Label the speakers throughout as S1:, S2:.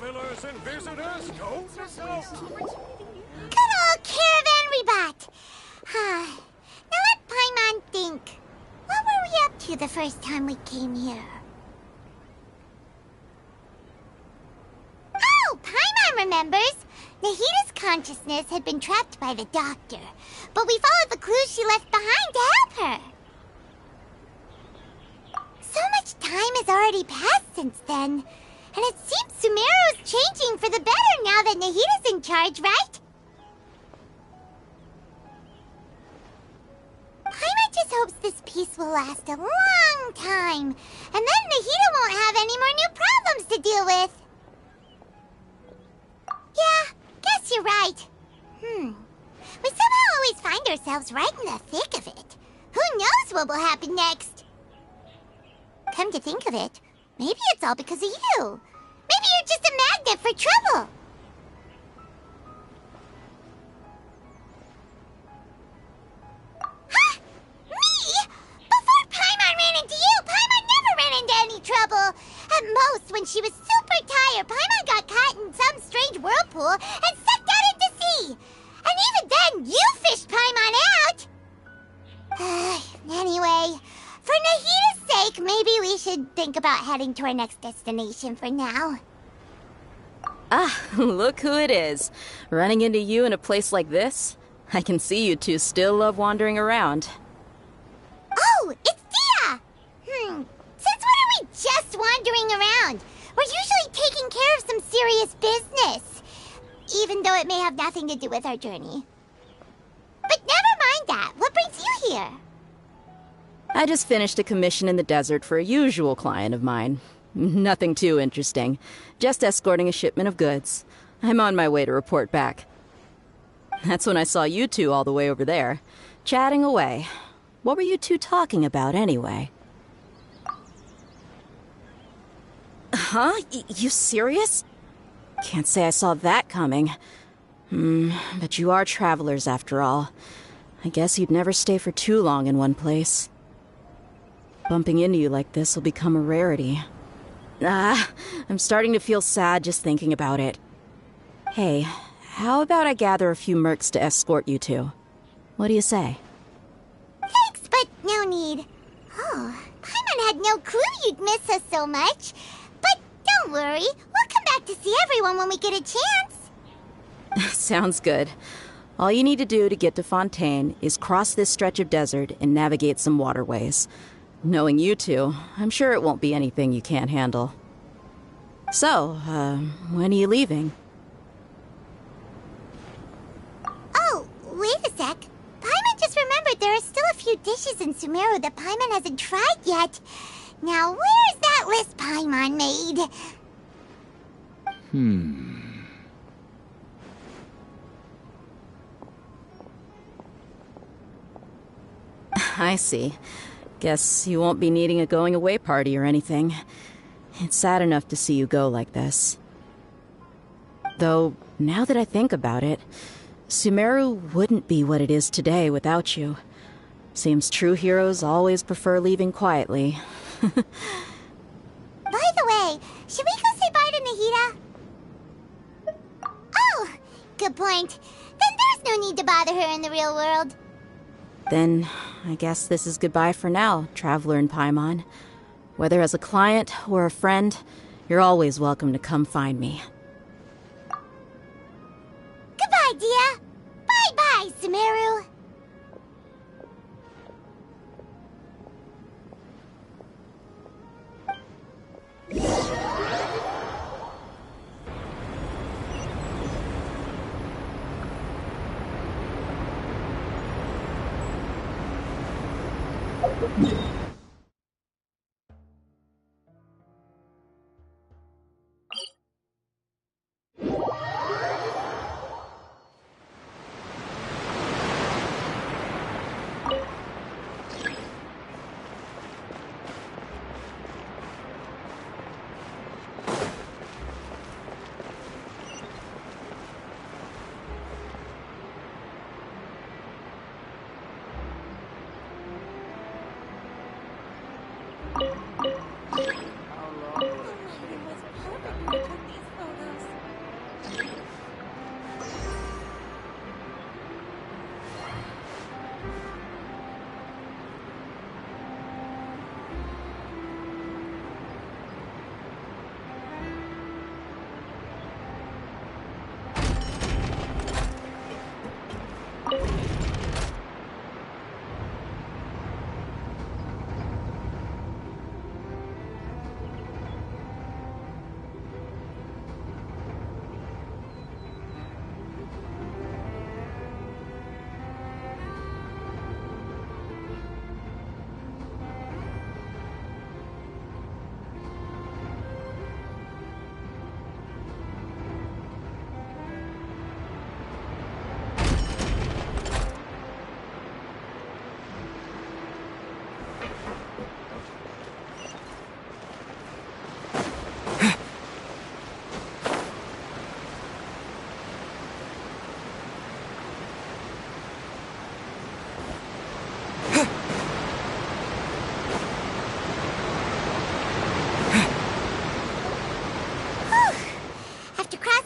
S1: Travelers and visitors, don't miss out.
S2: Good old caravan rebot. Now let Paimon think. What were we up to the first time we came here? Oh, Paimon remembers. Nahita's consciousness had been trapped by the doctor, but we followed the clues she left behind to help her. So much time has already passed since then, and it seems Sumeru's changing for the better now that Nahita's in charge, right? Paimon just hopes this peace will last a long time, and then Nahita won't have any more new problems to deal with. Yeah, guess you're right. We somehow always find ourselves right in the thick of it. Who knows what will happen next? Come to think of it, maybe it's all because of you. Maybe you're just a magnet for trouble. Huh? Me? Before Paimon ran into you, Paimon never ran into any trouble. At most, when she was super tired, Paimon got caught in some strange whirlpool and sucked out into sea. And even then, you fished Paimon out. Anyway, for Nahita's sake, maybe we should think about heading to our next destination for now.
S3: Ah, look who it is. Running into you in a place like this? I can see you two still love wandering around.
S2: Oh, it's Dia! Since when are we just wandering around? We're usually taking care of some serious business, even though it may have nothing to do with our journey. But never mind that. What brings you here?
S3: I just finished a commission in the desert for a usual client of mine. Nothing too interesting. Just escorting a shipment of goods. I'm on my way to report back. That's when I saw you two all the way over there, chatting away. What were you two talking about anyway? Huh? You serious? Can't say I saw that coming. But you are travelers after all. I guess you'd never stay for too long in one place. Bumping into you like this will become a rarity. I'm starting to feel sad just thinking about it. Hey, how about I gather a few mercs to escort you two? What do you say?
S2: Thanks, but no need. Oh, Paimon had no clue you'd miss us so much. But don't worry, we'll come back to see everyone when we get a chance.
S3: Sounds good. All you need to do to get to Fontaine is cross this stretch of desert and navigate some waterways. Knowing you two, I'm sure it won't be anything you can't handle. So, when are you leaving?
S2: Oh, wait a sec. Paimon just remembered there are still a few dishes in Sumeru that Paimon hasn't tried yet. Now, where's that list Paimon made?
S3: I see. Guess you won't be needing a going-away party or anything. It's sad enough to see you go like this. Though, now that I think about it, Sumeru wouldn't be what it is today without you. Seems true heroes always prefer leaving quietly.
S2: By the way, should we go say bye to Nahita? Oh, good point. Then there's no need to bother her in the real world.
S3: Then, I guess this is goodbye for now, Traveler in Paimon. Whether as a client or a friend, you're always welcome to come find me.
S2: Goodbye, Dia. Bye-bye, Sumeru.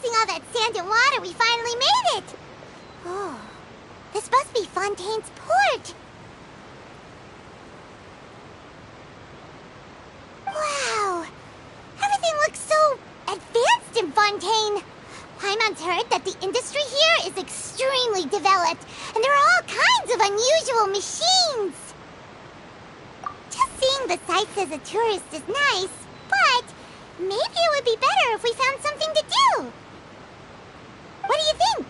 S2: crossing all that sand and water, we finally made it! Oh, this must be Fontaine's port. Wow, everything looks so advanced in Fontaine. Paimon's heard that the industry here is extremely developed, and there are all kinds of unusual machines. Just seeing the sights as a tourist is nice, but maybe it would be better if we found something to do. What do you think?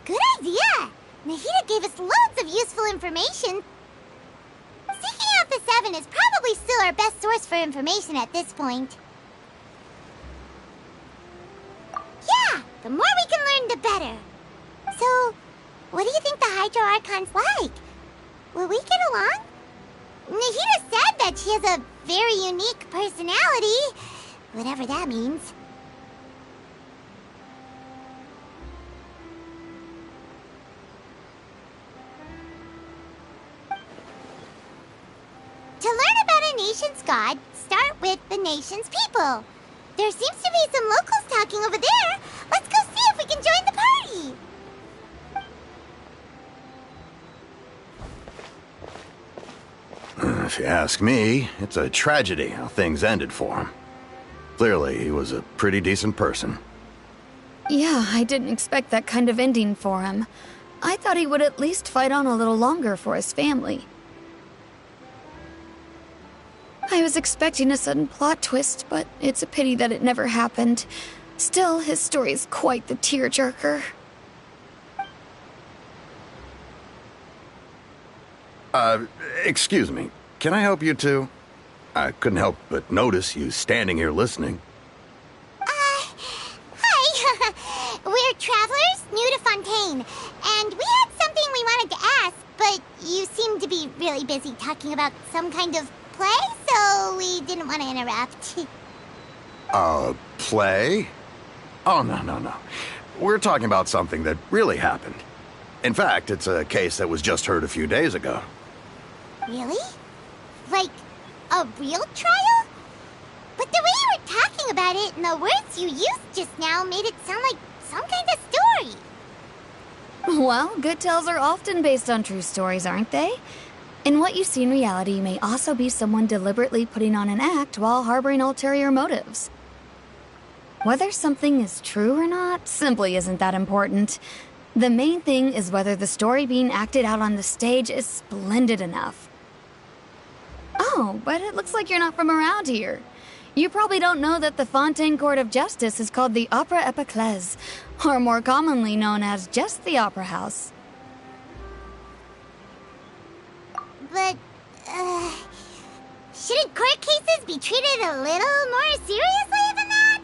S2: Good idea! Nahida gave us loads of useful information. Seeking out the Seven is probably still our best source for information at this point. Yeah, the more we can learn, the better. So, what do you think the Hydro Archon's like? Will we get along? Nahida said that she has a very unique personality, whatever that means. To learn about a nation's god, start with the nation's people. There seems to be some locals talking over there. Let's go see if we can join the party.
S4: If you ask me, it's a tragedy how things ended for him. Clearly, he was a pretty decent person.
S5: Yeah, I didn't expect that kind of ending for him. I thought he would at least fight on a little longer for his family. I was expecting a sudden plot twist, but it's a pity that it never happened. Still, his story is quite the tearjerker.
S4: Excuse me. Can I help you two? I couldn't help but notice you standing here listening.
S2: Hi. We're travelers new to Fontaine, and we had something we wanted to ask, but you seem to be really busy talking about some kind of play, so we didn't want to interrupt.
S4: Play? Oh, no. We're talking about something that really happened. In fact, it's a case that was just heard a few days ago.
S2: Really? Like, a real trial? But the way you were talking about it and the words you used just now made it sound like some kind of story.
S5: Well, good tales are often based on true stories, aren't they? And what you see in reality may also be someone deliberately putting on an act while harboring ulterior motives. Whether something is true or not simply isn't that important. The main thing is whether the story being acted out on the stage is splendid enough. Oh, but it looks like you're not from around here. You probably don't know that the Fontaine Court of Justice is called the Opera Epiclese, or more commonly known as just the Opera House.
S2: But, shouldn't court cases be treated a little more seriously than that?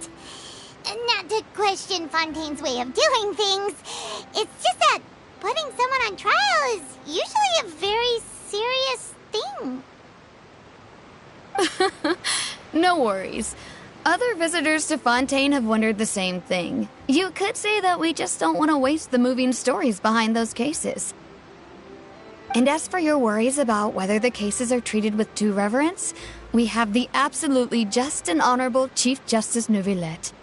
S2: Not to question Fontaine's way of doing things. It's just that putting someone on trial is usually a very serious thing.
S5: No worries. Other visitors to Fontaine have wondered the same thing. You could say that we just don't want to waste the moving stories behind those cases. And as for your worries about whether the cases are treated with due reverence, we have the absolutely just and honorable Chief Justice Neuvillette.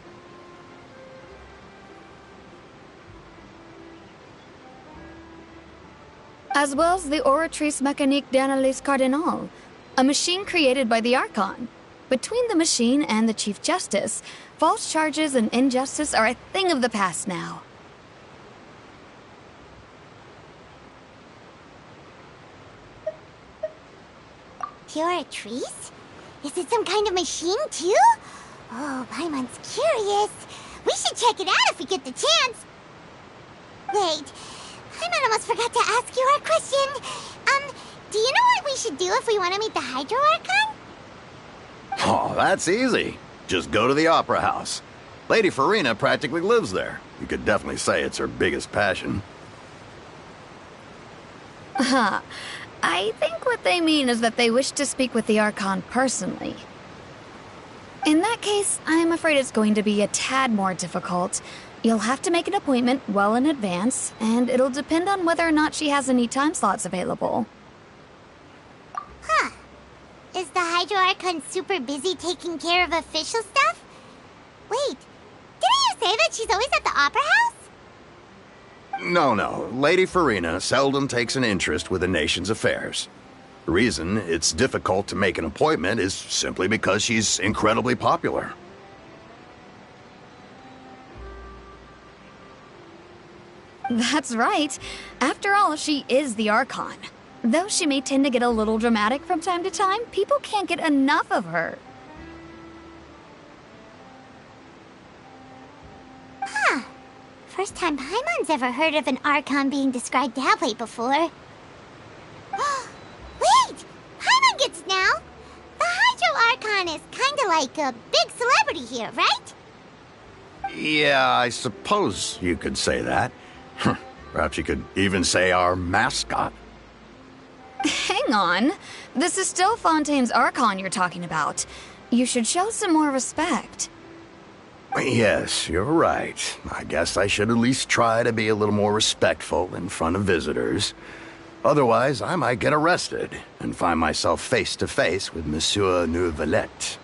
S5: As well as the Oratrice Mécanique d'Analyse Cardinal, a machine created by the Archon. Between the machine and the Chief Justice, false charges and injustice are a thing of the past now.
S2: Oratrice? Is it some kind of machine, too? Oh, Paimon's curious. We should check it out if we get the chance. Wait, Paimon almost forgot to ask you our question. Do you know what we should do if we want to meet the Hydro Archon?
S4: Oh, that's easy. Just go to the Opera House. Lady Farina practically lives there. You could definitely say it's her biggest passion.
S5: I think what they mean is that they wish to speak with the Archon personally. In that case, I'm afraid it's going to be a tad more difficult. You'll have to make an appointment well in advance, and it'll depend on whether or not she has any time slots available.
S2: Huh. Is the Hydro Hydro Archon's super busy taking care of official stuff? Wait, didn't you say that she's always at the Opera House?
S4: No. Lady Farina seldom takes an interest with the nation's affairs. The reason it's difficult to make an appointment is simply because she's incredibly popular.
S5: That's right. After all, she is the Archon. Though she may tend to get a little dramatic from time to time, people can't get enough of her.
S2: Huh. First time Paimon's ever heard of an Archon being described that way before. Wait! Paimon gets now! The Hydro Archon is kinda like a big celebrity here, right?
S4: Yeah, I suppose you could say that. Perhaps you could even say our mascot.
S5: Hang on. This is still Fontaine's Archon you're talking about. You should show some more respect.
S4: Yes, you're right. I guess I should at least try to be a little more respectful in front of visitors. Otherwise, I might get arrested and find myself face to face with Monsieur Neuvillette.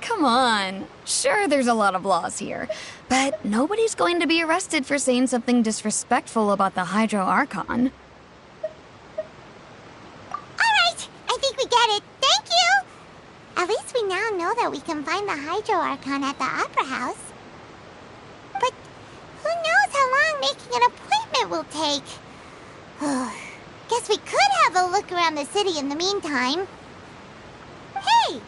S5: Come on. Sure, there's a lot of laws here, but nobody's going to be arrested for saying something disrespectful about the Hydro Archon.
S2: Alright, I think we get it. Thank you! At least we now know that we can find the Hydro Archon at the Opera House. But who knows how long making an appointment will take? Guess we could have a look around the city in the meantime. Hey!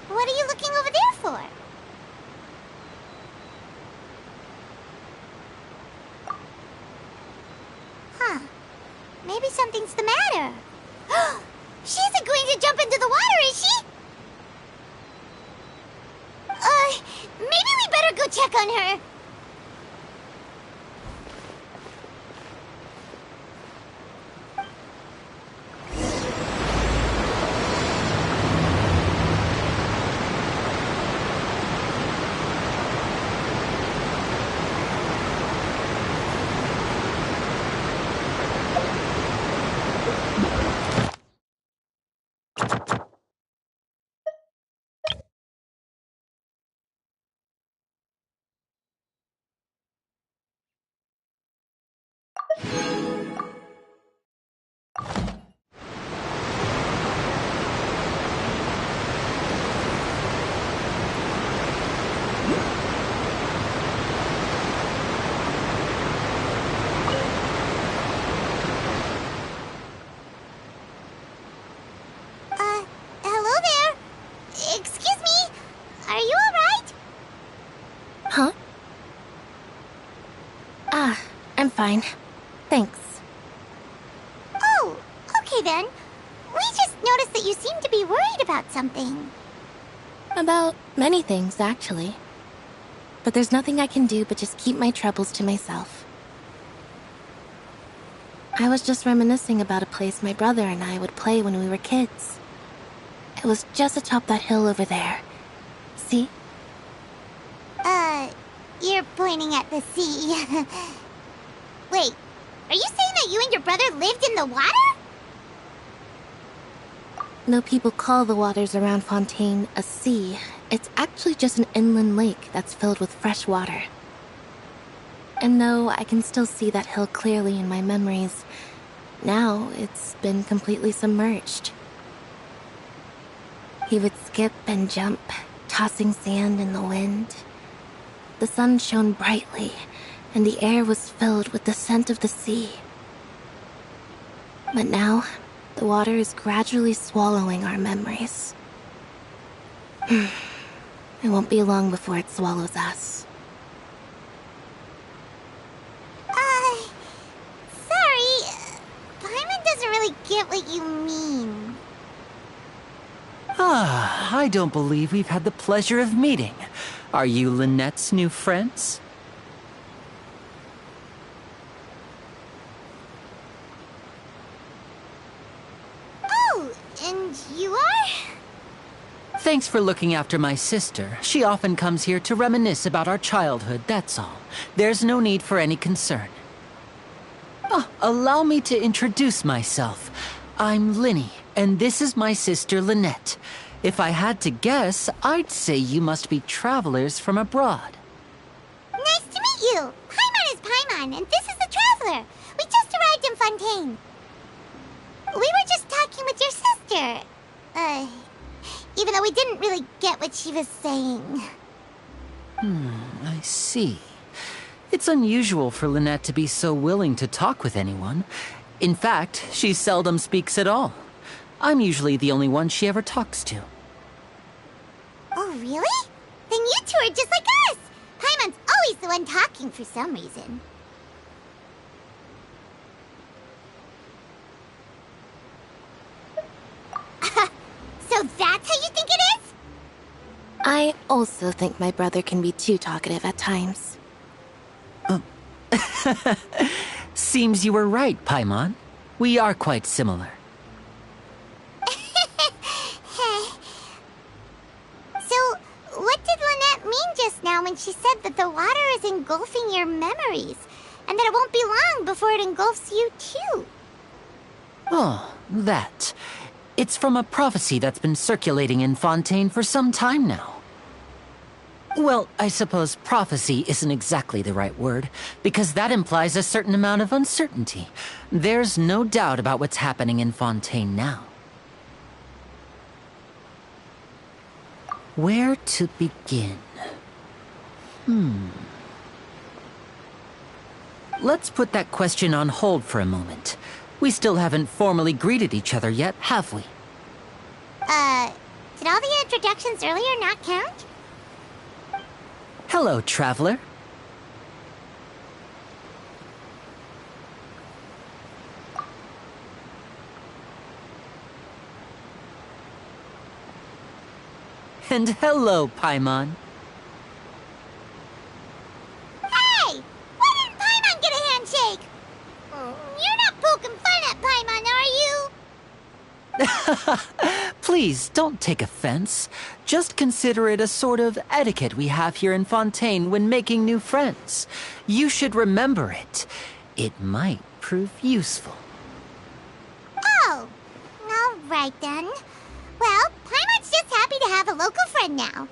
S2: What are you looking over there for? Huh. Maybe something's the matter. She isn't going to jump into the water, is she? Maybe we better go check on her. Hello there. Excuse me. Are you alright?
S6: Huh? I'm fine. Thanks.
S2: Oh, okay then. We just noticed that you seem to be worried about something.
S6: About many things, actually. But there's nothing I can do but just keep my troubles to myself. I was just reminiscing about a place my brother and I would play when we were kids. It was just atop that hill over there. See?
S2: You're pointing at the sea. Wait, are you saying that you and your brother lived in the water?
S6: Though people call the waters around Fontaine a sea, it's actually just an inland lake that's filled with fresh water. And though I can still see that hill clearly in my memories, now it's been completely submerged. He would skip and jump, tossing sand in the wind. The sun shone brightly, and the air was filled with the scent of the sea. But now, the water is gradually swallowing our memories. It won't be long before it swallows us.
S2: Sorry. Paimon doesn't really get what you mean.
S7: I don't believe we've had the pleasure of meeting. Are you Lynette's new friends?
S2: Oh, and you are?
S7: Thanks for looking after my sister. She often comes here to reminisce about our childhood, that's all. There's no need for any concern. Allow me to introduce myself. I'm Linny, and this is my sister Lynette. If I had to guess, I'd say you must be travelers from abroad.
S2: Nice to meet you. Paimon is Paimon, and this is the Traveler. We just arrived in Fontaine. We were just talking with your sister. Even though we didn't really get what she was saying.
S7: I see. It's unusual for Lynette to be so willing to talk with anyone. In fact, she seldom speaks at all. I'm usually the only one she ever talks to.
S2: Oh, really? Then you two are just like us. Paimon's always the one talking for some reason. So that's how you think it is?
S6: I also think my brother can be too talkative at times.
S7: Seems you were right, Paimon. We are quite similar.
S2: So, what did Lynette mean just now when she said that the water is engulfing your memories, and that it won't be long before it engulfs you too?
S7: Oh, that. It's from a prophecy that's been circulating in Fontaine for some time now. Well, I suppose prophecy isn't exactly the right word, because that implies a certain amount of uncertainty. There's no doubt about what's happening in Fontaine now. Where to begin? Let's put that question on hold for a moment. We still haven't formally greeted each other yet, have we?
S2: Did all the introductions earlier not count?
S7: Hello, Traveler. And hello, Paimon.
S2: Hey! Why didn't Paimon get a handshake? You're not poking fun at Paimon, are you?
S7: Please, don't take offense. Just consider it a sort of etiquette we have here in Fontaine when making new friends. You should remember it. It might prove useful.
S2: Oh, all right then. Well, Paimon's just happy to have a local friend now.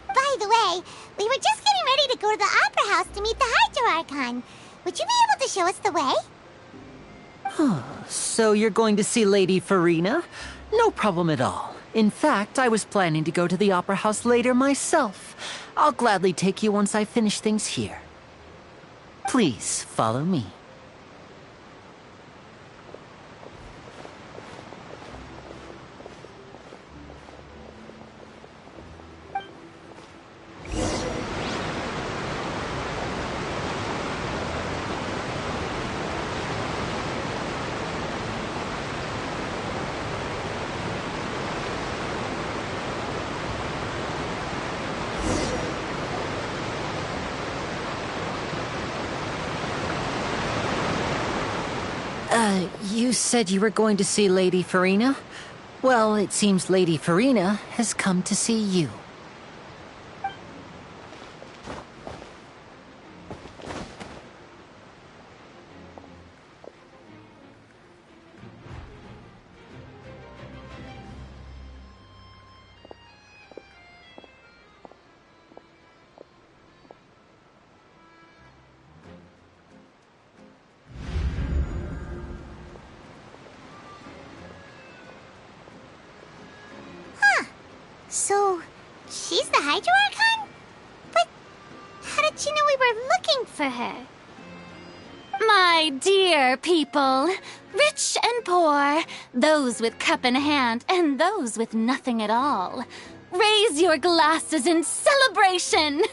S2: By the way, we were just getting ready to go to the Opera House to meet the Hydro Archon. Would you be able to show us the way?
S7: So you're going to see Lady Farina? No problem at all. In fact, I was planning to go to the Opera House later myself. I'll gladly take you once I finish things here. Please, follow me. You said you were going to see Lady Farina? Well, it seems Lady Farina has come to see you.
S2: So, she's the Hydro Archon? But how did she know we were looking for her?
S8: My dear people, rich and poor, those with cup in hand and those with nothing at all, raise your glasses in celebration!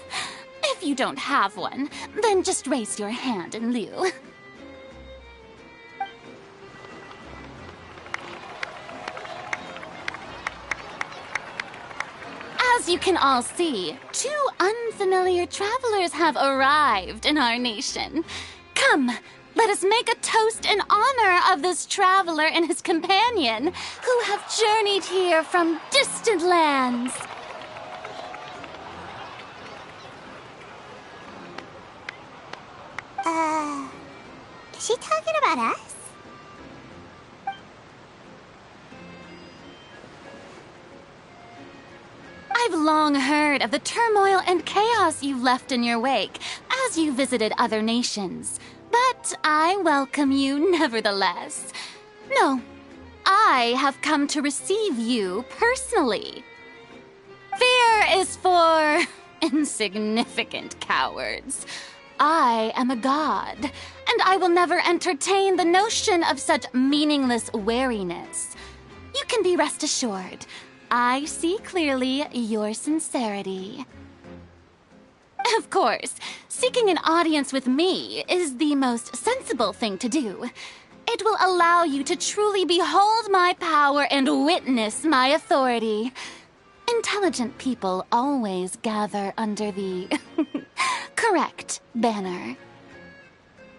S8: If you don't have one, then just raise your hand in lieu. As you can all see, two unfamiliar travelers have arrived in our nation. Come, let us make a toast in honor of this traveler and his companion, who have journeyed here from distant lands.
S2: Is she talking about us?
S8: I've long heard of the turmoil and chaos you left in your wake as you visited other nations, but I welcome you nevertheless. No, I have come to receive you personally. Fear is for insignificant cowards. I am a god, and I will never entertain the notion of such meaningless wariness. You can be rest assured, I see clearly your sincerity. Of course, seeking an audience with me is the most sensible thing to do. It will allow you to truly behold my power and witness my authority. Intelligent people always gather under the correct banner.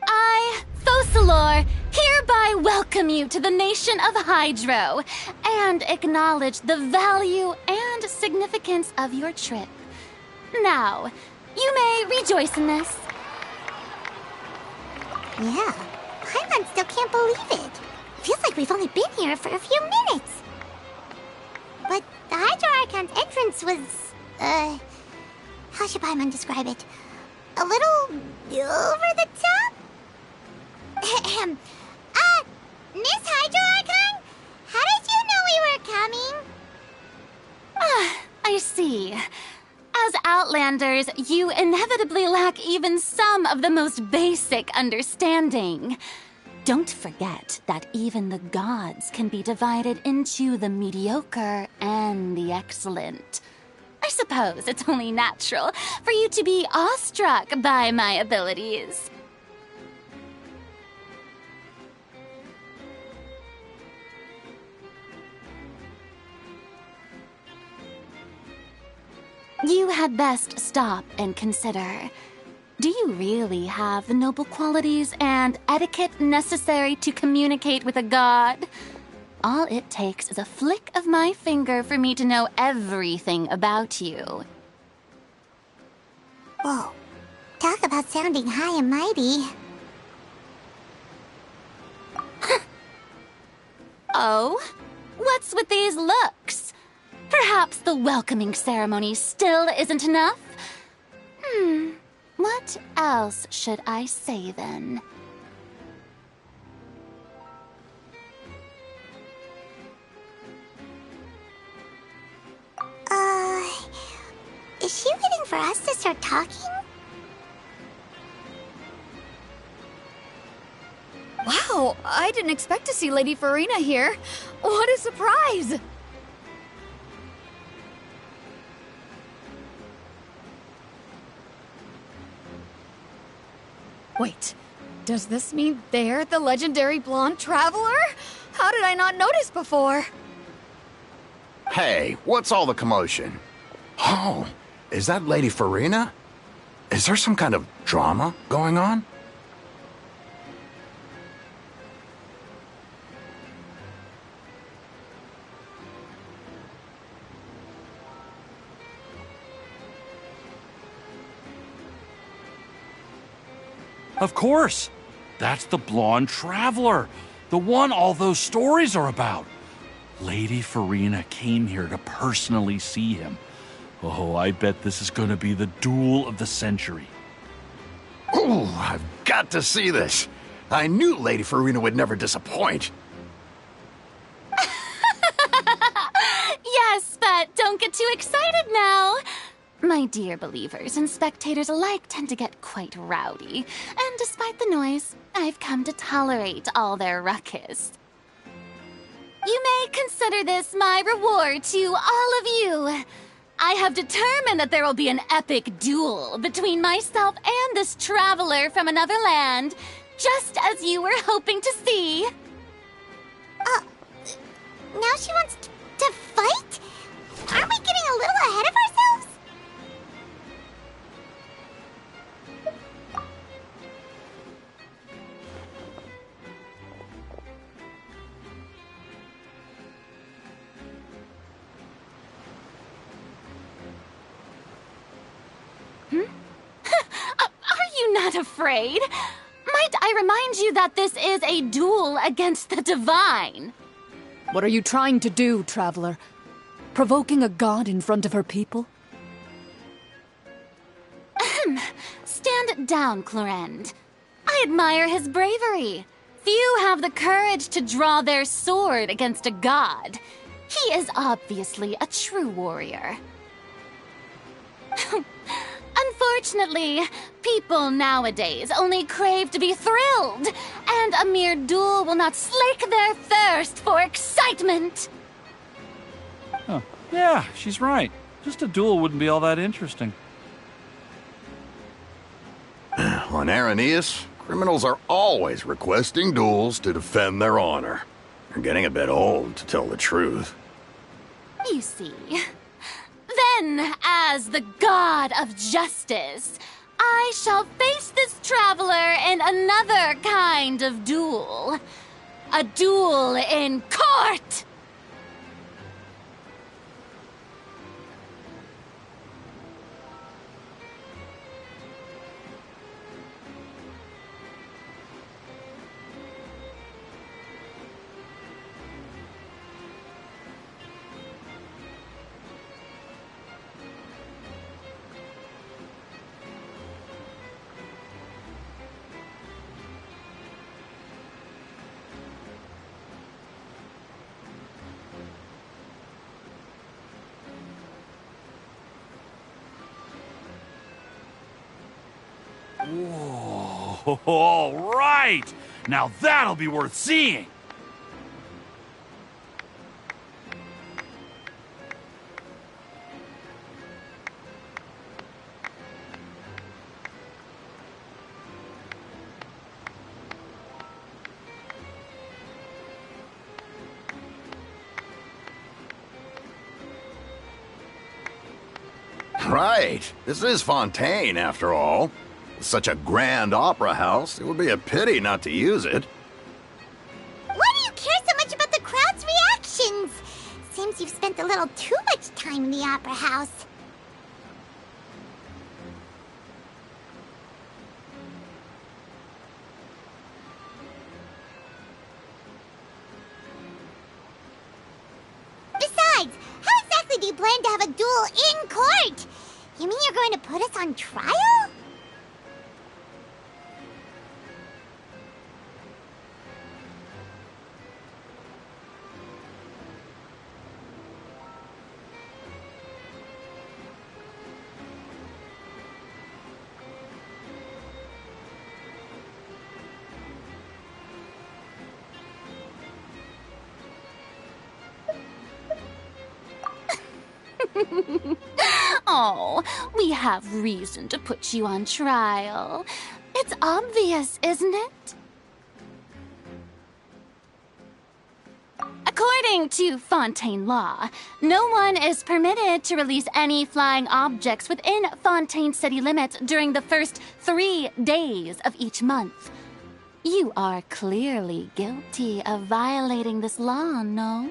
S8: I, Fosalor, hereby welcome you to the nation of Hydro and acknowledge the value and significance of your trip. Now, you may rejoice in this.
S2: Yeah, Paimon still can't believe it. Feels like we've only been here for a few minutes. But the Hydro Archon's entrance was, how should Paimon describe it? A little over the top? Miss Hydro Archon? How did you know we were coming?
S8: I see. As Outlanders, you inevitably lack even some of the most basic understanding. Don't forget that even the gods can be divided into the mediocre and the excellent. I suppose it's only natural for you to be awestruck by my abilities. You had best stop and consider. Do you really have the noble qualities and etiquette necessary to communicate with a god? All it takes is a flick of my finger for me to know everything about you.
S2: Whoa, talk about sounding high and mighty.
S8: Oh? What's with these looks? Perhaps the welcoming ceremony still isn't enough? What else should I say then?
S2: Is she waiting for us to start talking?
S5: Wow, I didn't expect to see Lady Farina here. What a surprise! Wait, does this mean they're the legendary blonde traveler? How did I not notice before?
S4: Hey, what's all the commotion? Oh, is that Lady Farina? Is there some kind of drama going on?
S1: Of course. That's the blonde traveler. The one all those stories are about. Lady Farina came here to personally see him. Oh, I bet this is gonna be the duel of the century.
S4: Ooh, I've got to see this. I knew Lady Farina would never disappoint.
S8: Yes, but don't get too excited now. My dear believers and spectators alike tend to get quite rowdy, and despite the noise, I've come to tolerate all their ruckus. You may consider this my reward to all of you. I have determined that there will be an epic duel between myself and this traveler from another land, just as you were hoping to see.
S2: Now she wants to fight? Aren't we getting a little ahead of ourselves?
S8: Are you not afraid? Might I remind you that this is a duel against the divine?
S9: What are you trying to do, traveler? provoking a god in front of her people?
S8: Stand down, Clorend. I admire his bravery. Few have the courage to draw their sword against a god. He is obviously a true warrior. Unfortunately, people nowadays only crave to be thrilled, and a mere duel will not slake their thirst for excitement.
S1: Oh, yeah, she's right. Just a duel wouldn't be all that interesting.
S4: On Araneus, criminals are always requesting duels to defend their honor. You're getting a bit old, to tell the truth.
S8: You see. Then, as the god of justice, I shall face this traveler in another kind of duel. A duel in court!
S1: Whoa, all right! Now that'll be worth seeing!
S4: Right. This is Fontaine, after all. Such a grand opera house, it would be a pity not to use it.
S2: Why do you care so much about the crowd's reactions? Seems you've spent a little too much time in the opera house. Besides, how exactly do you plan to have a duel in court? You mean you're going to put us on trial?
S8: Oh, we have reason to put you on trial. It's obvious, isn't it? According to Fontaine law, no one is permitted to release any flying objects within Fontaine city limits during the first 3 days of each month. You are clearly guilty of violating this law, no?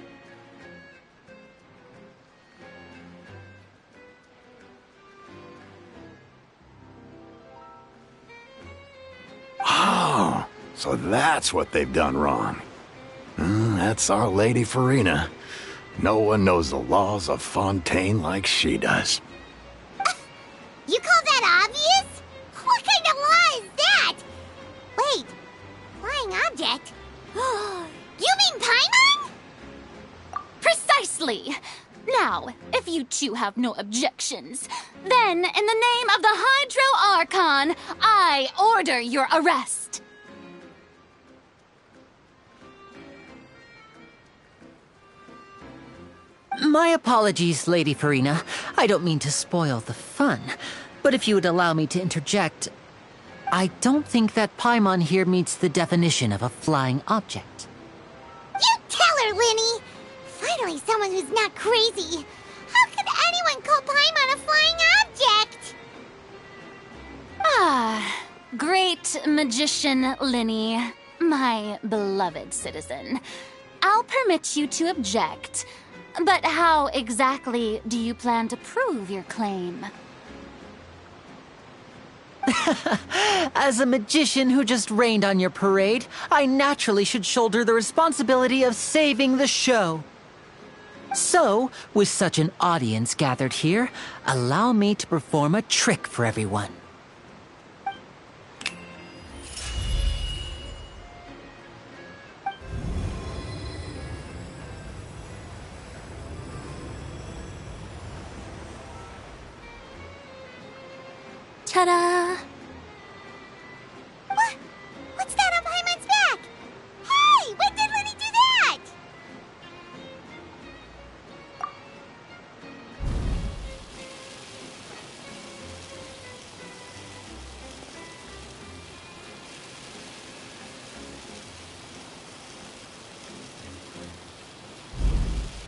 S4: Oh, so that's what they've done wrong. That's our Lady Farina. No one knows the laws of Fontaine like she does.
S2: You call that obvious? What kind of law is that? Wait, flying object? You mean Paimon?
S8: Precisely! Now, if you two have no objections, then in the name of the Hydro Archon, I order your arrest.
S7: My apologies, Lady Farina. I don't mean to spoil the fun, but if you would allow me to interject, I don't think that Paimon here meets the definition of a flying object.
S2: You tell her, Linny! Finally someone who's not crazy. How could anyone call Paimon a flying object?
S8: Ah, great magician Linny, my beloved citizen. I'll permit you to object, but how exactly do you plan to prove your claim?
S7: As a magician who just rained on your parade, I naturally should shoulder the responsibility of saving the show. So, with such an audience gathered here, allow me to perform a trick for everyone.
S8: Ta-da!
S2: What? What's that on Paimon's back? Hey! When did Lenny do that?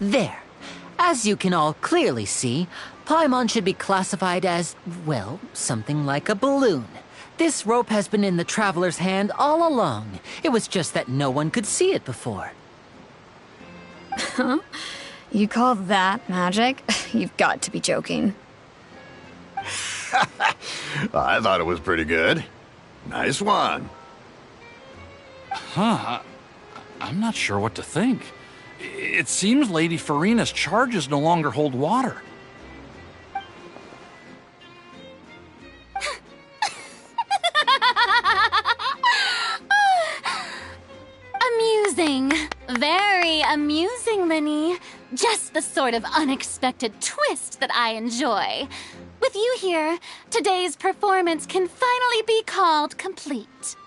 S7: There. As you can all clearly see, Paimon should be classified as, well, something like a balloon. This rope has been in the Traveler's hand all along. It was just that no one could see it before.
S5: Huh? You call that magic? You've got to be joking.
S4: I thought it was pretty good. Nice one.
S1: I'm not sure what to think. It seems Lady Farina's charges no longer hold water.
S8: Amusing. Very amusing, Linny. Just the sort of unexpected twist that I enjoy. With you here, today's performance can finally be called complete.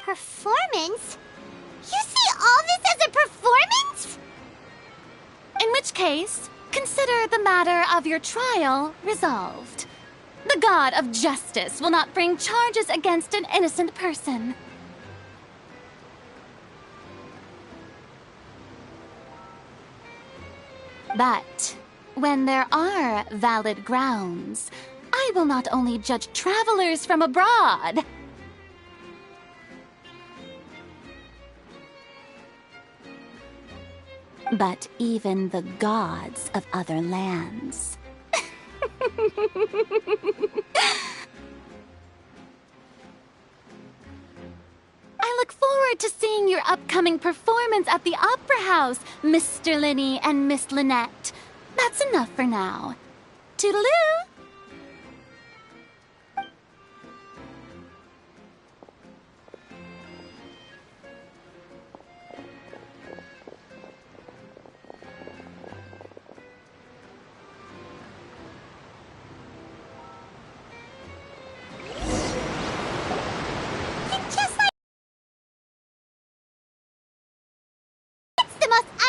S2: Performance? You see all this as a performance?
S8: In which case, consider the matter of your trial resolved. The god of justice will not bring charges against an innocent person. But when there are valid grounds, I will not only judge travelers from abroad, but even the gods of other lands. I look forward to seeing your upcoming performance at the Opera House, Mr. Linny and Miss Lynette. That's enough for now. Toodaloo!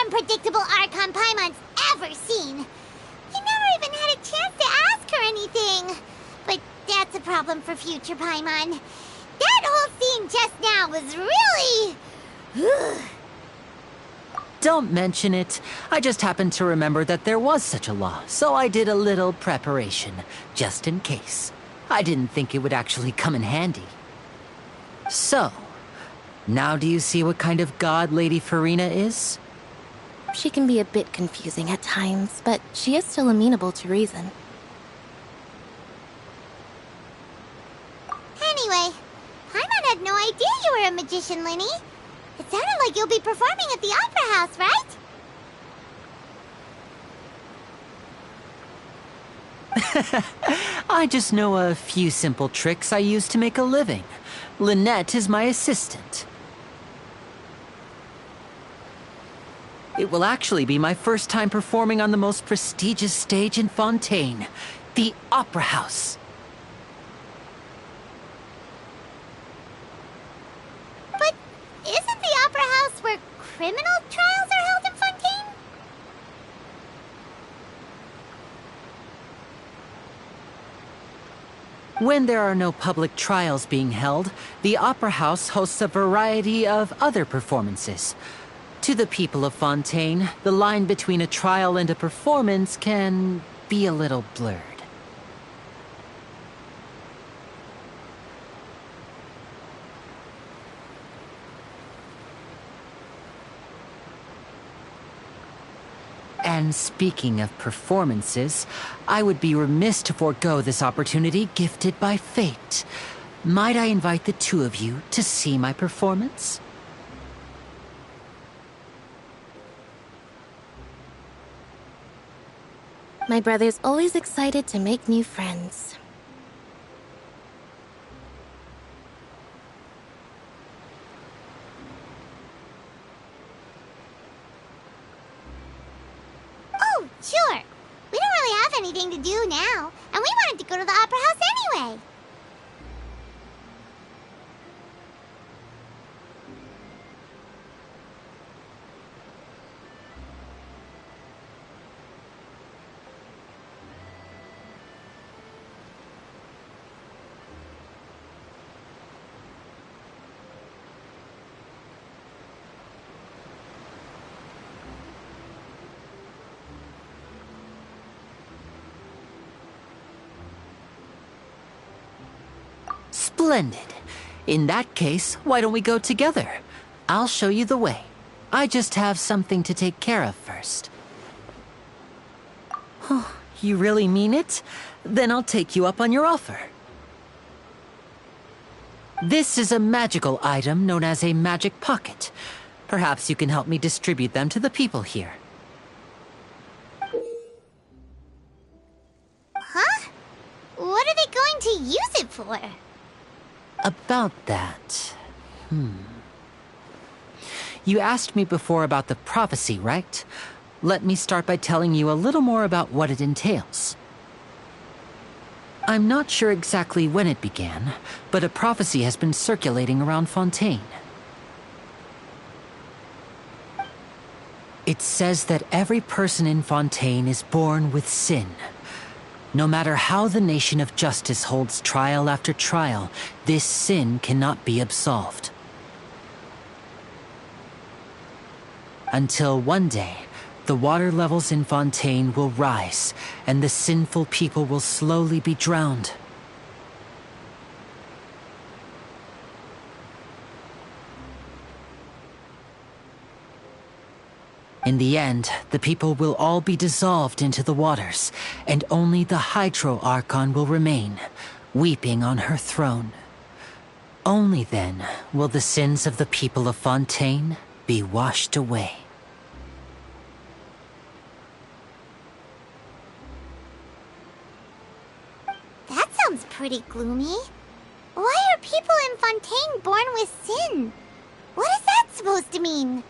S2: Unpredictable Archon Paimon's ever seen. He never even had a chance to ask her anything. But that's a problem for future Paimon. That whole scene just now was really...
S7: Don't mention it. I just happened to remember that there was such a law, so I did a little preparation, just in case. I didn't think it would actually come in handy. So, now do you see what kind of god Lady Farina is?
S6: She can be a bit confusing at times, but she is still amenable to reason.
S2: Anyway, Paimon had no idea you were a magician, Linny. It sounded like you'll be performing at the Opera House, right?
S7: I just know a few simple tricks I use to make a living. Lynette is my assistant. It will actually be my first time performing on the most prestigious stage in Fontaine, the Opera House.
S2: But isn't the Opera House where criminal trials are held in Fontaine?
S7: When there are no public trials being held, the Opera House hosts a variety of other performances. To the people of Fontaine, the line between a trial and a performance can be a little blurred. And speaking of performances, I would be remiss to forego this opportunity gifted by fate. Might I invite the two of you to see my performance?
S6: My brother's always excited to make new friends.
S2: Oh, sure. We don't really have anything to do now, and we wanted to go to the Opera House anyway.
S7: Splendid. In that case, why don't we go together? I'll show you the way. I just have something to take care of first. Oh, you really mean it? Then I'll take you up on your offer. This is a magical item known as a magic pocket. Perhaps you can help me distribute them to the people here.
S2: Huh? What are they going to use it for?
S7: About that... You asked me before about the prophecy, right? Let me start by telling you a little more about what it entails. I'm not sure exactly when it began, but a prophecy has been circulating around Fontaine. It says that every person in Fontaine is born with sin. No matter how the nation of justice holds trial after trial, this sin cannot be absolved. Until one day, the water levels in Fontaine will rise, and the sinful people will slowly be drowned. In the end, the people will all be dissolved into the waters, and only the Hydro Archon will remain, weeping on her throne. Only then will the sins of the people of Fontaine be washed away.
S2: That sounds pretty gloomy. Why are people in Fontaine born with sin? What is that supposed to mean?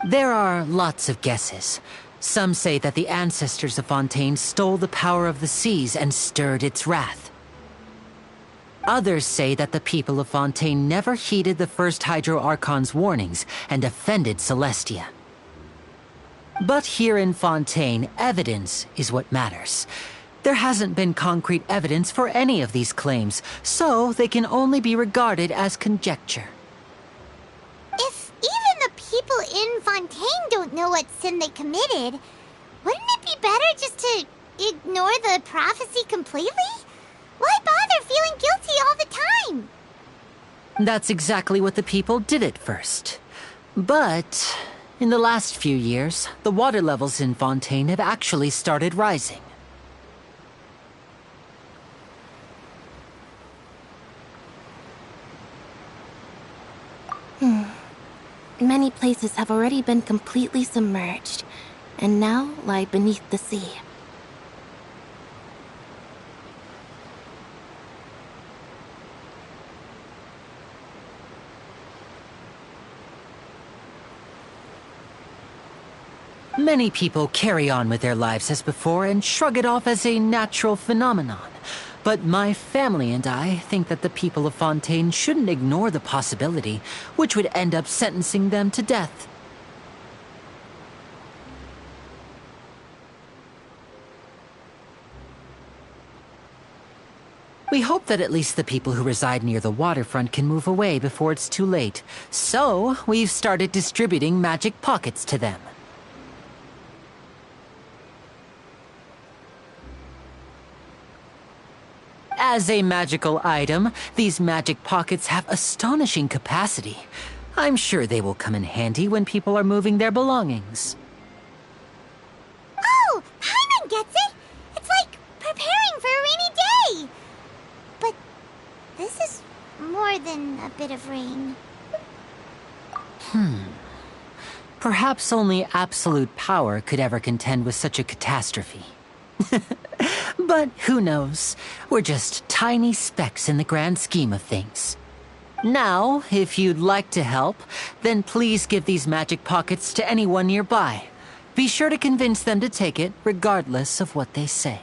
S7: There are lots of guesses. Some say that the ancestors of Fontaine stole the power of the seas and stirred its wrath. Others say that the people of Fontaine never heeded the first Hydro Archon's warnings and offended Celestia. But here in Fontaine, evidence is what matters. There hasn't been concrete evidence for any of these claims, so they can only be regarded as conjecture.
S2: If even the people in Fontaine don't know what sin they committed, wouldn't it be better just to ignore the prophecy completely? Why bother feeling guilty all the time?
S7: That's exactly what the people did at first. But in the last few years, the water levels in Fontaine have actually started rising.
S6: Many places have already been completely submerged, and now lie beneath the sea.
S7: Many people carry on with their lives as before and shrug it off as a natural phenomenon. But my family and I think that the people of Fontaine shouldn't ignore the possibility, which would end up sentencing them to death. We hope that at least the people who reside near the waterfront can move away before it's too late. So, we've started distributing magic pockets to them. As a magical item, these magic pockets have astonishing capacity. I'm sure they will come in handy when people are moving their belongings.
S2: Oh, Paimon gets it! It's like preparing for a rainy day! But this is more than a bit of rain.
S7: Perhaps only absolute power could ever contend with such a catastrophe. But who knows? We're just tiny specks in the grand scheme of things. Now, if you'd like to help, then please give these magic pockets to anyone nearby. Be sure to convince them to take it, regardless of what they say.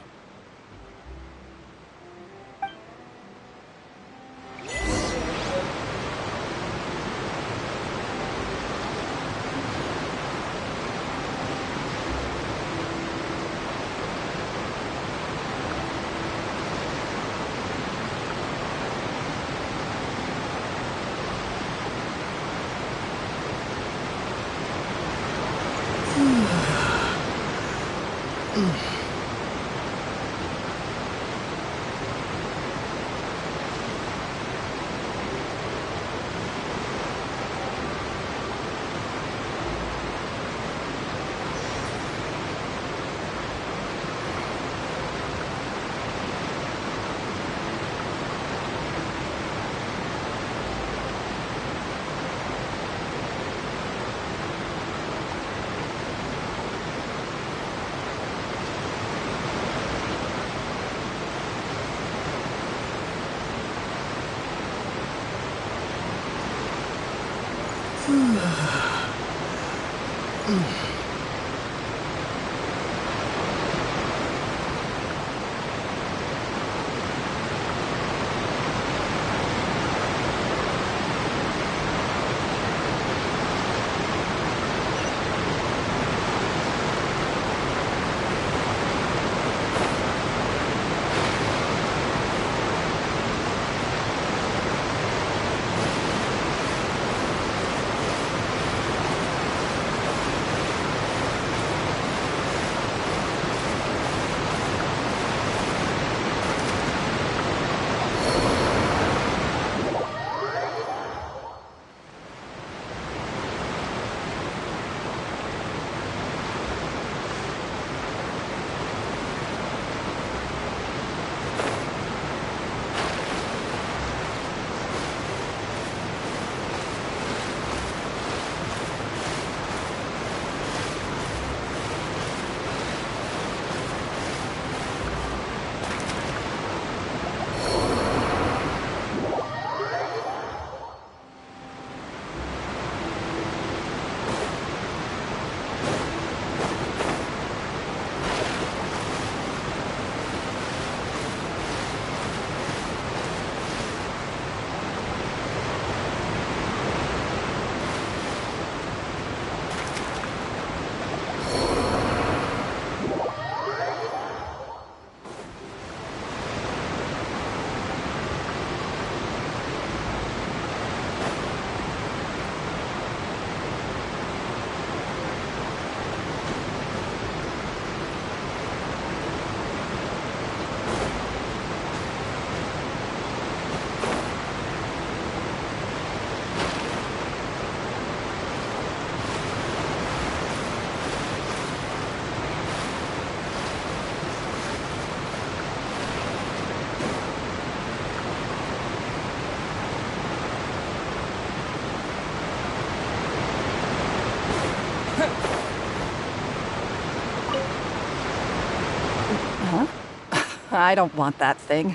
S9: I don't want that thing.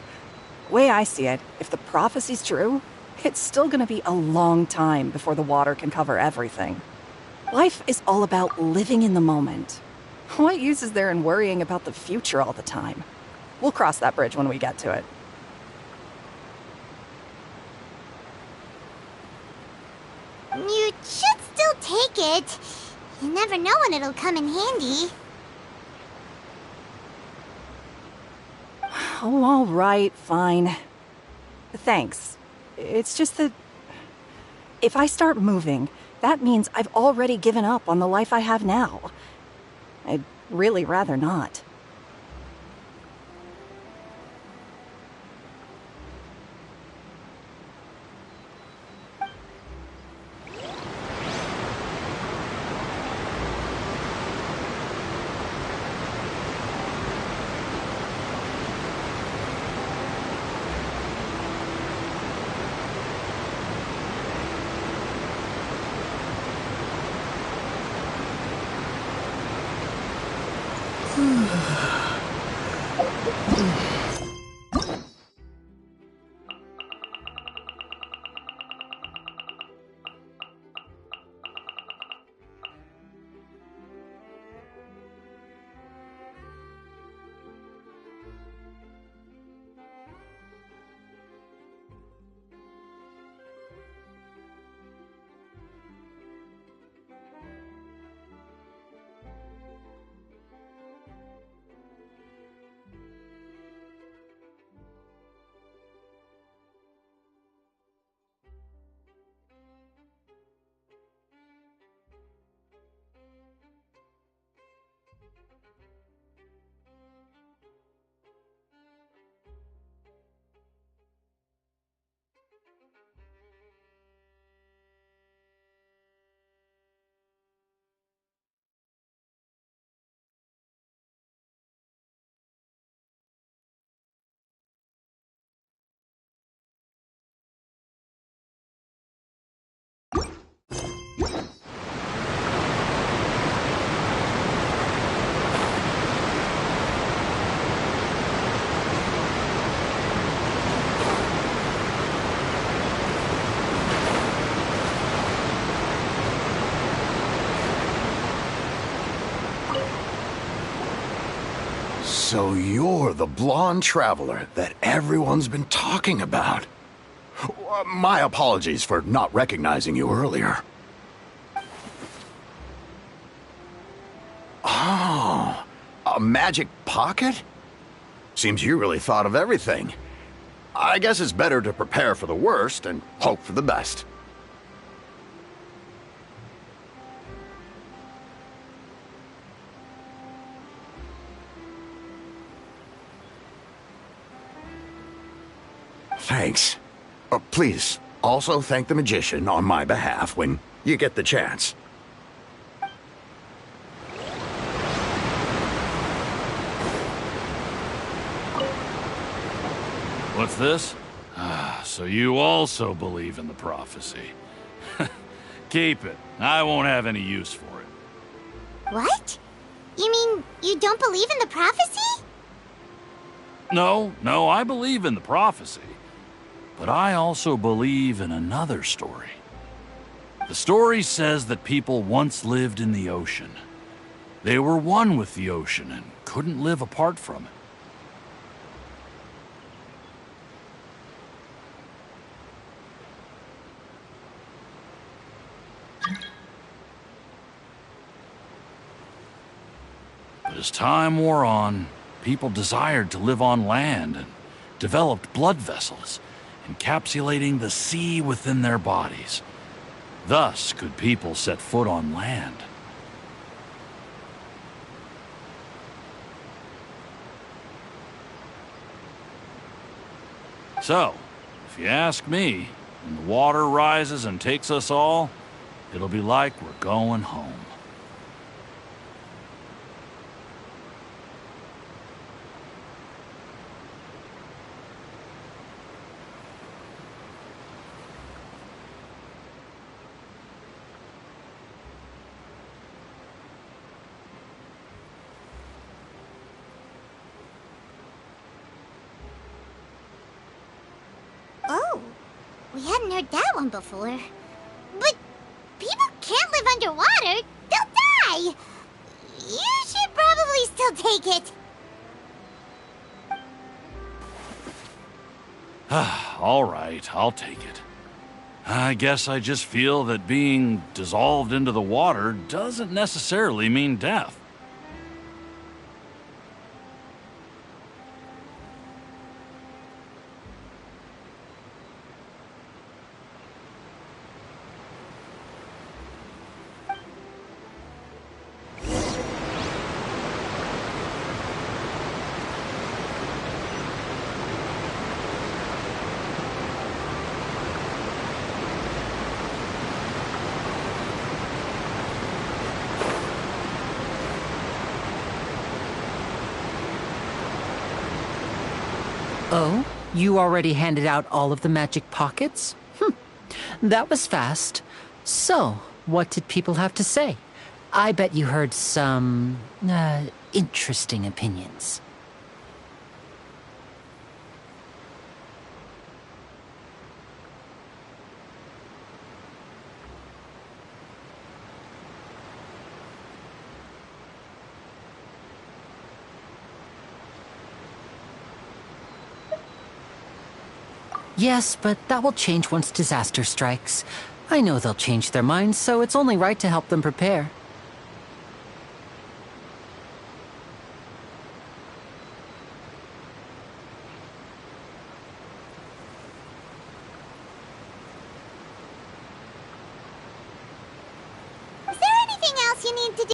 S9: Way I see it, if the prophecy's true, it's still gonna be a long time before the water can cover everything. Life is all about living in the moment. What use is there in worrying about the future all the time? We'll cross that bridge when we get to it.
S2: You should still take it. You never know when it'll come in handy.
S9: Oh, all right, fine. Thanks. It's just that if I start moving, that means I've already given up on the life I have now. I'd really rather not.
S4: So you're the blonde traveler that everyone's been talking about. My apologies for not recognizing you earlier. Oh, a magic pocket? Seems you really thought of everything. I guess it's better to prepare for the worst and hope for the best. Thanks. Please, also thank the magician on my behalf when you get the chance.
S1: What's this? Ah, so you also believe in the prophecy. Keep it. I won't have any use for it.
S2: What? You mean you don't believe in the prophecy?
S1: No, I believe in the prophecy. But I also believe in another story. The story says that people once lived in the ocean. They were one with the ocean and couldn't live apart from it. But as time wore on, people desired to live on land and developed blood vessels, encapsulating the sea within their bodies. Thus could people set foot on land. So, if you ask me, when the water rises and takes us all, it'll be like we're going home.
S2: Oh, we hadn't heard that one before. But people can't live underwater. They'll die. You should probably still take it.
S1: All right, I'll take it. I guess I just feel that being dissolved into the water doesn't necessarily mean death.
S7: Oh? You already handed out all of the magic pockets? That was fast. So, what did people have to say? I bet you heard some, interesting opinions. Yes, but that will change once disaster strikes. I know they'll change their minds, so it's only right to help them prepare.